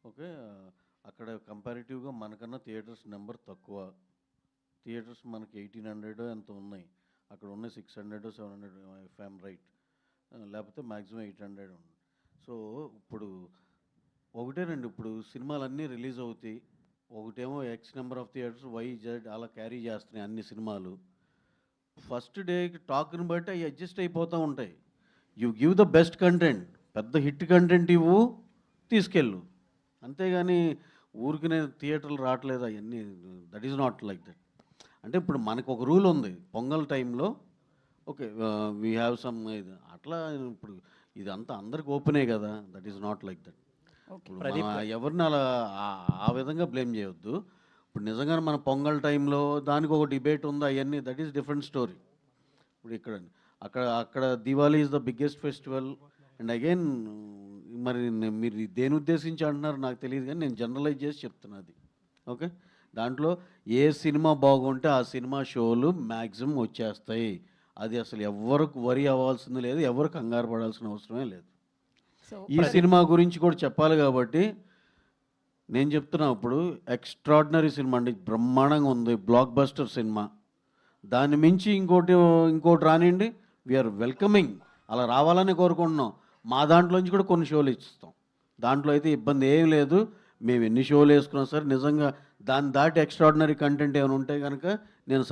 Okay. అక్కడ కంపారిటివ్‌గా మనకన్నా theatres number తక్కువ. థియేటర్స్ మనకి 1800 ఎంతో ఉన్నాయి. అక్కడ ఉన్నయి 600, 700 ఇఫ్ ఐ యామ్ రైట్. లేపోతే మాక్సిమం 800 ఉంది. సో, ఇప్పుడు ఒకటేనండి, ఇప్పుడు సినిమాలన్నీ రిలీజ్ అవుతాయి. ఒకటేమో X number of theatres, Y, Z అలా క్యారీ చేస్తున్నాయి అన్ని సినిమాలు. ఫస్ట్ డేకి టాక్‌ని బట్టి అయి అడ్జస్ట్ అయిపోతా ఉంటాయి. You give the best content. పెద్ద హిట్ కంటెంట్ ఇవ్వు, తీసుకెళ్ళు. అంతేగాని ఊరికనే థియేటర్‌లు రావట్లేదు అయన్నీ, that is not like that. అంటే ఇప్పుడు మనకొక రూల్ ఉంది. పొంగల్ టైంలో ఓకే. వి హావ్ సమ్ ఇది అట్లా. ఇప్పుడు ఇదంతా అందరికి ఓపెనే కదా! That is not like that. Okay. ఇప్పుడు మనం ప్రదీప్ గారు. ఎవరిని అలా ఆ విధంగా బ్లేమ్ చేయొద్దు. ఇప్పుడు నిజంగానే మన పొంగల్ టైంలో దానికి ఒక డిబేట్ ఉంది అయన్నీ, దట్ ఈస్ డిఫరెంట్ స్టోరీ. ఇప్పుడు ఇక్కడ అక్కడ అక్కడ Diwali is the biggest festival. And again మరి మీరు దేని ఉద్దేశించి అంటున్నారు నాకు తెలియదు, కానీ నేను జనరలైజ్ చేసి చెప్తున్నా అది. ఓకే. దాంట్లో ఏ సినిమా బాగుంటే ఆ సినిమా షోలు మ్యాక్సిమం వచ్చేస్తాయి. అది అసలు ఎవ్వరికి వరి అవ్వాల్సింది లేదు, ఎవరు కంగారు పడాల్సిన అవసరమే లేదు. సో ఈ సినిమా గురించి కూడా చెప్పాలి కాబట్టి నేను చెప్తున్నా. ఇప్పుడు ఎక్స్ట్రాడినరీ సినిమా అండి, బ్రహ్మాండంగా ఉంది, బ్లాక్ బస్టర్ సినిమా. దాన్ని మించి ఇంకోటి రానియండి, వీఆర్ వెల్కమింగ్. అలా రావాలని కోరుకుంటున్నాం. మా దాంట్లోంచి కూడా కొన్ని షోలు ఇస్తాం. దాంట్లో అయితే ఇబ్బంది ఏం లేదు. మేము ఎన్ని షోలు వేసుకున్నా సరే నిజంగా దాన్ని దాటి ఎక్స్ట్రాడినరీ కంటెంట్ ఏమైనా ఉంటే కనుక నేను